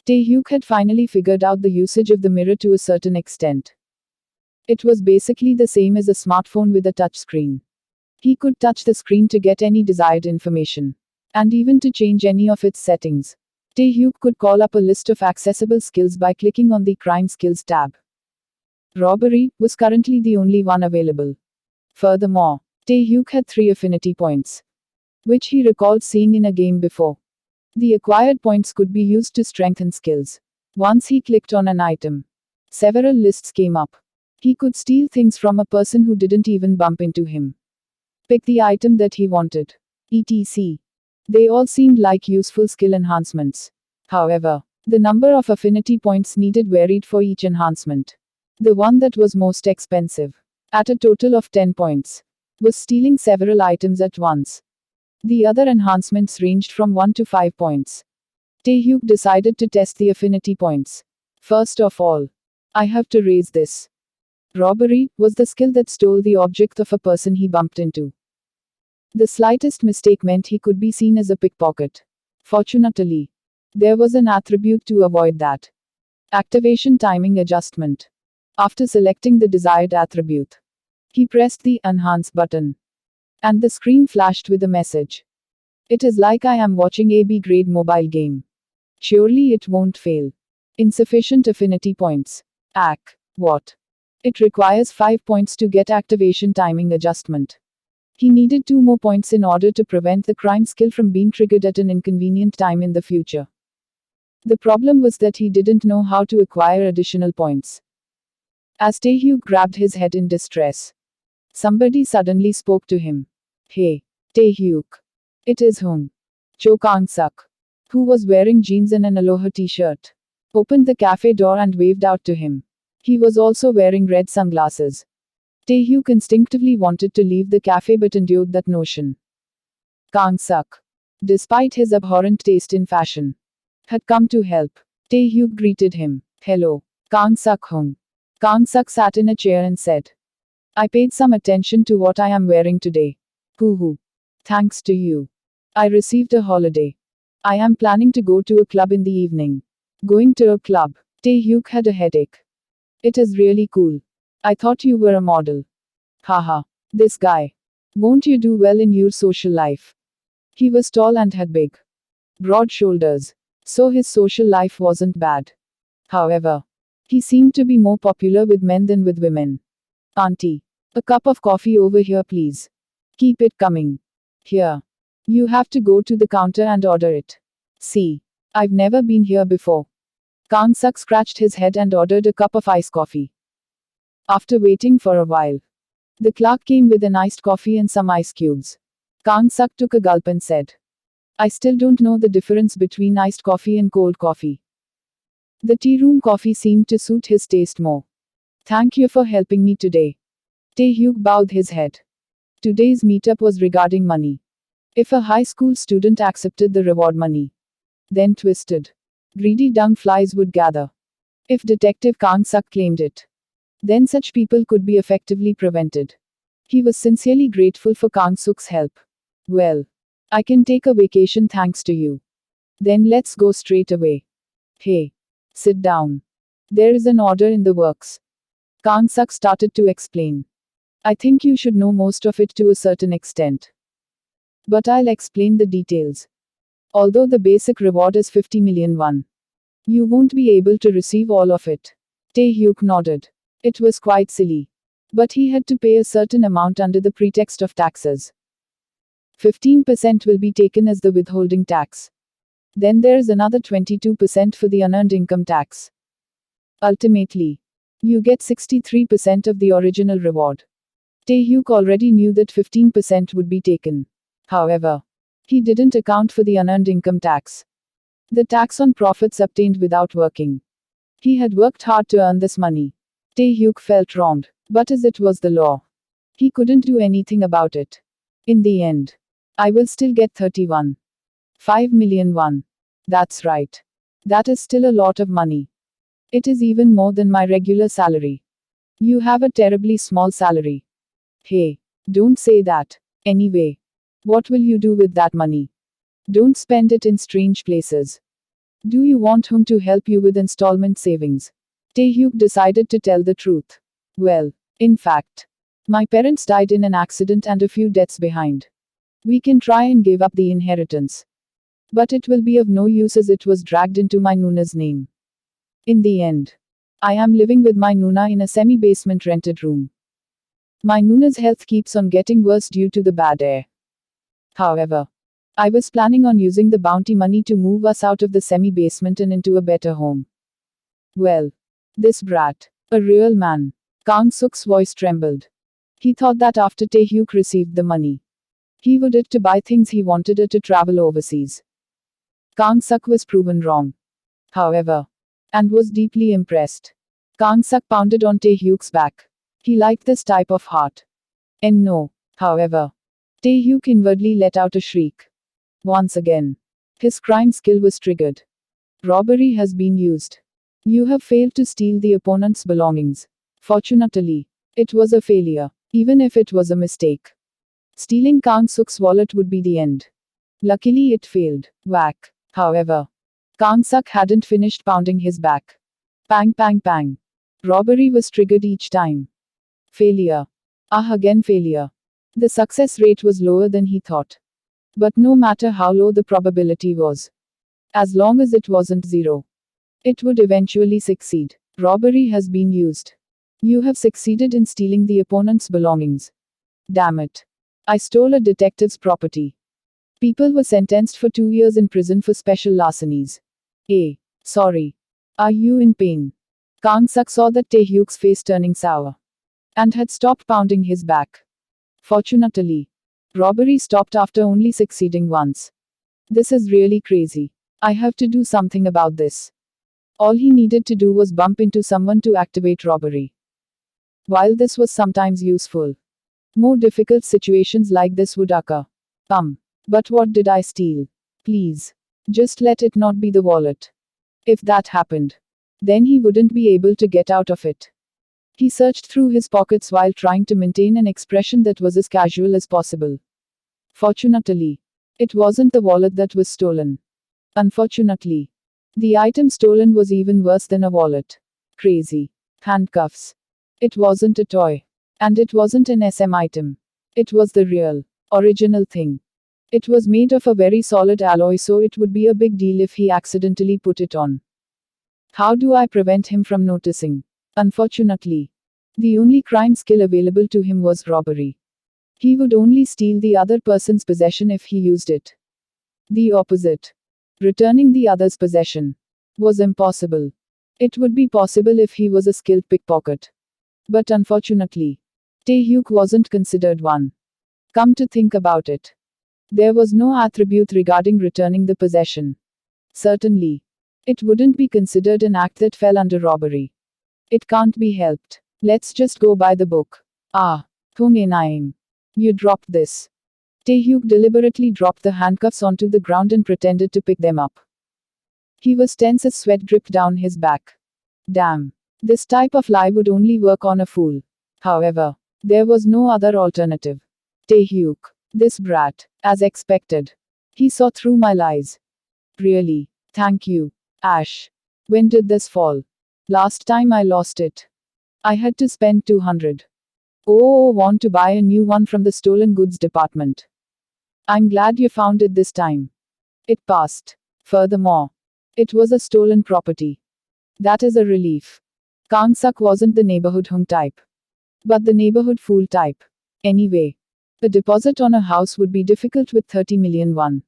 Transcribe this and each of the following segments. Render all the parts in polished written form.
Taehyuk had finally figured out the usage of the mirror to a certain extent. It was basically the same as a smartphone with a touch screen. He could touch the screen to get any desired information. And even to change any of its settings. Taehyuk could call up a list of accessible skills by clicking on the Crime Skills tab. Robbery was currently the only one available. Furthermore, Taehyuk had 3 affinity points, which he recalled seeing in a game before. The acquired points could be used to strengthen skills. Once he clicked on an item, several lists came up. He could steal things from a person who didn't even bump into him. Pick the item that he wanted. etc. They all seemed like useful skill enhancements. However, the number of affinity points needed varied for each enhancement. The one that was most expensive, at a total of 10 points, was stealing several items at once. The other enhancements ranged from 1 to 5 points. Taehyuk decided to test the affinity points. First of all, I have to raise this. Robbery was the skill that stole the object of a person he bumped into. The slightest mistake meant he could be seen as a pickpocket. Fortunately, there was an attribute to avoid that. Activation timing adjustment. After selecting the desired attribute, he pressed the Enhance button. And the screen flashed with a message. It is like I am watching a B-grade mobile game. Surely it won't fail. Insufficient affinity points. What? It requires 5 points to get activation timing adjustment. He needed 2 more points in order to prevent the crime skill from being triggered at an inconvenient time in the future. The problem was that he didn't know how to acquire additional points. As Taehyuk grabbed his head in distress, somebody suddenly spoke to him. Hey, Taehyuk. It is Hong. Cho Kang-suk, who was wearing jeans and an aloha t-shirt, opened the cafe door and waved out to him. He was also wearing red sunglasses. Taehyuk instinctively wanted to leave the cafe but endured that notion. Kang-suk, despite his abhorrent taste in fashion, had come to help. Taehyuk greeted him. Hello, Kang-suk Hong. Kang-suk sat in a chair and said, I paid some attention to what I am wearing today. Hoo. Thanks to you, I received a holiday. I am planning to go to a club in the evening. Going to a club. Taehyuk had a headache. It is really cool. I thought you were a model. Haha. This guy. Won't you do well in your social life? He was tall and had big, broad shoulders, so his social life wasn't bad. However, he seemed to be more popular with men than with women. Auntie. A cup of coffee over here please. Keep it coming. Here. You have to go to the counter and order it. See. I've never been here before. Kang-suk scratched his head and ordered a cup of iced coffee. After waiting for a while, the clerk came with an iced coffee and some ice cubes. Kang-suk took a gulp and said, I still don't know the difference between iced coffee and cold coffee. The tea room coffee seemed to suit his taste more. Thank you for helping me today. Taehyuk bowed his head. Today's meetup was regarding money. If a high school student accepted the reward money, then twisted, greedy dung flies would gather. If Detective Kang-suk claimed it, then such people could be effectively prevented. He was sincerely grateful for Kang-suk's help. Well, I can take a vacation thanks to you. Then let's go straight away. Hey, sit down. There is an order in the works. Kang-suk started to explain. I think you should know most of it to a certain extent. But I'll explain the details. Although the basic reward is 50 million won, you won't be able to receive all of it. Taehyuk nodded. It was quite silly. But he had to pay a certain amount under the pretext of taxes. 15% will be taken as the withholding tax. Then there is another 22% for the unearned income tax. Ultimately, you get 63% of the original reward. Taehyuk already knew that 15% would be taken. However, he didn't account for the unearned income tax. The tax on profits obtained without working. He had worked hard to earn this money. Taehyuk felt wronged, but as it was the law, he couldn't do anything about it. In the end, I will still get 31.5 million won. That's right. That is still a lot of money. It is even more than my regular salary. You have a terribly small salary. Hey, don't say that. Anyway, what will you do with that money? Don't spend it in strange places. Do you want him to help you with installment savings? Taehyuk decided to tell the truth. Well, in fact, my parents died in an accident and a few deaths behind. We can try and give up the inheritance. But it will be of no use as it was dragged into my Nuna's name. In the end, I am living with my Nuna in a semi-basement rented room. My Nuna's health keeps on getting worse due to the bad air. However, I was planning on using the bounty money to move us out of the semi-basement and into a better home. Well, this brat, a real man. Kang Suk's voice trembled. He thought that after Taehyuk received the money, he would it to buy things he wanted or to travel overseas. Kang Suk was proven wrong, however, and was deeply impressed. Kang Suk pounded on Taehyuk's back. He liked this type of heart. And no, however, Taehyuk inwardly let out a shriek. Once again, his crime skill was triggered. Robbery has been used. You have failed to steal the opponent's belongings. Fortunately, it was a failure, even if it was a mistake. Stealing Kang Suk's wallet would be the end. Luckily it failed. Whack. However, Kang Suk hadn't finished pounding his back. Pang pang pang. Robbery was triggered each time. Failure. Again failure. The success rate was lower than he thought. But no matter how low the probability was, as long as it wasn't zero, it would eventually succeed. Robbery has been used. You have succeeded in stealing the opponent's belongings. Damn it. I stole a detective's property. People were sentenced for 2 years in prison for special larcenies. Sorry. Are you in pain? Kang Suk saw that Taehyuk's face turning sour, and had stopped pounding his back. Fortunately, robbery stopped after only succeeding once. This is really crazy. I have to do something about this. All he needed to do was bump into someone to activate robbery. While this was sometimes useful, more difficult situations like this would occur. But what did I steal? Please. Just let it not be the wallet. If that happened, then he wouldn't be able to get out of it. He searched through his pockets while trying to maintain an expression that was as casual as possible. Fortunately, it wasn't the wallet that was stolen. Unfortunately, the item stolen was even worse than a wallet. Crazy. Handcuffs. It wasn't a toy. And it wasn't an SM item. It was the real, original thing. It was made of a very solid alloy, so it would be a big deal if he accidentally put it on. How do I prevent him from noticing? Unfortunately, the only crime skill available to him was robbery. He would only steal the other person's possession if he used it. The opposite, returning the other's possession, was impossible. It would be possible if he was a skilled pickpocket. But unfortunately, Taehyuk wasn't considered one. Come to think about it, there was no attribute regarding returning the possession. Certainly, it wouldn't be considered an act that fell under robbery. It can't be helped. Let's just go by the book. Thung Naim. You dropped this. Taehyuk deliberately dropped the handcuffs onto the ground and pretended to pick them up. He was tense as sweat dripped down his back. Damn. This type of lie would only work on a fool. However, there was no other alternative. Taehyuk. This brat. As expected. He saw through my lies. Really. Thank you. Ash. When did this fall? Last time I lost it, I had to spend 200. Want to buy a new one from the stolen goods department. I'm glad you found it this time. It passed. Furthermore, it was a stolen property. That is a relief. Kang Suk wasn't the neighborhood hung type, but the neighborhood fool type. Anyway, a deposit on a house would be difficult with 30 million won.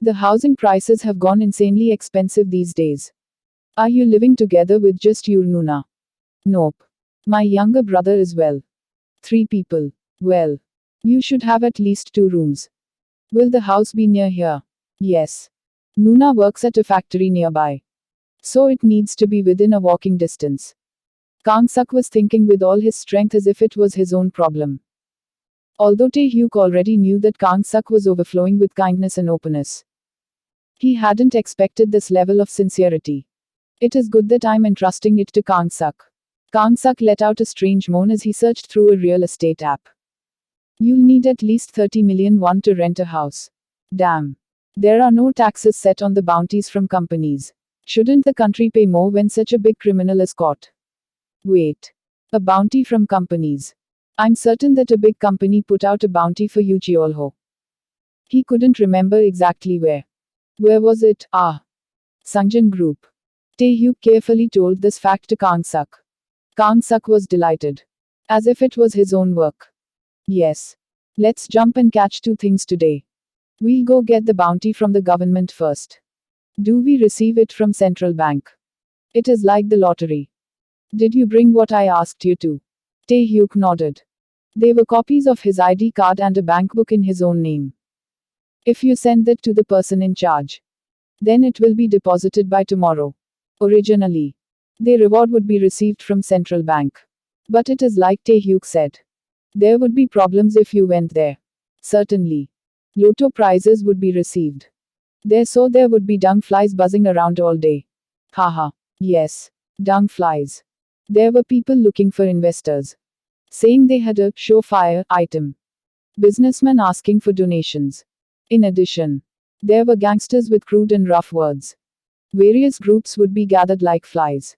The housing prices have gone insanely expensive these days. Are you living together with just your Nuna? Nope. My younger brother as well. 3 people. Well, you should have at least 2 rooms. Will the house be near here? Yes. Nuna works at a factory nearby, so it needs to be within a walking distance. Kang Suk was thinking with all his strength as if it was his own problem. Although Taehyuk already knew that Kang Suk was overflowing with kindness and openness, he hadn't expected this level of sincerity. It is good that I'm entrusting it to Kang Suk. Kang Suk let out a strange moan as he searched through a real estate app. You'll need at least 30 million won to rent a house. Damn. There are no taxes set on the bounties from companies. Shouldn't the country pay more when such a big criminal is caught? Wait. A bounty from companies. I'm certain that a big company put out a bounty for Yu Cheolho. He couldn't remember exactly where. Where was it? Ah. Sungjan Group. Tae Hyuk carefully told this fact to Kang Suk. Kang Suk was delighted. As if it was his own work. Yes. Let's jump and catch two things today. We'll go get the bounty from the government first. Do we receive it from central bank? It is like the lottery. Did you bring what I asked you to? Tae Hyuk nodded. They were copies of his ID card and a bank book in his own name. If you send that to the person in charge, then it will be deposited by tomorrow. Originally, the reward would be received from central bank. But it is like Tae Hyuk said. There would be problems if you went there. Certainly. Lotto prizes would be received. There would be dung flies buzzing around all day. Haha. Yes. Dung flies. There were people looking for investors. Saying they had a surefire item. Businessmen asking for donations. In addition, there were gangsters with crude and rough words. Various groups would be gathered like flies.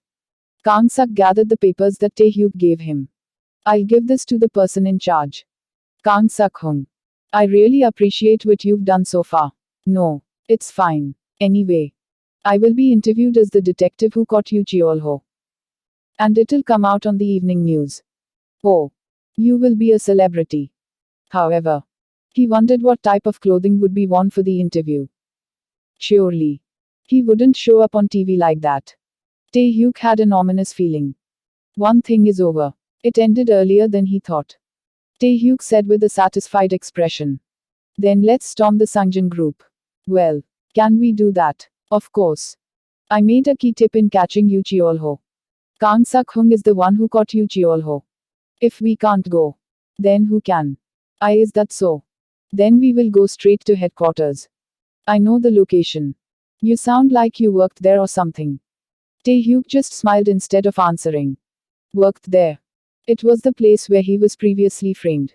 Kang Suk gathered the papers that Tae Hyuk gave him. I'll give this to the person in charge. Kang Suk Hung. I really appreciate what you've done so far. No, it's fine. Anyway, I will be interviewed as the detective who caught Yu Cheolho. And it'll come out on the evening news. Oh, you will be a celebrity. However, he wondered what type of clothing would be worn for the interview. Surely, he wouldn't show up on TV like that. Tae Hyuk had an ominous feeling. One thing is over. It ended earlier than he thought. Tae Hyuk said with a satisfied expression. Then let's storm the Sungjan Group. Well, can we do that? Of course. I made a key tip in catching Yu Cheolho. Kang Suk Hung is the one who caught Yu Cheolho. If we can't go, then who can? Is that so? Then we will go straight to headquarters. I know the location. You sound like you worked there or something. Tae Hyuk just smiled instead of answering. Worked there. It was the place where he was previously framed.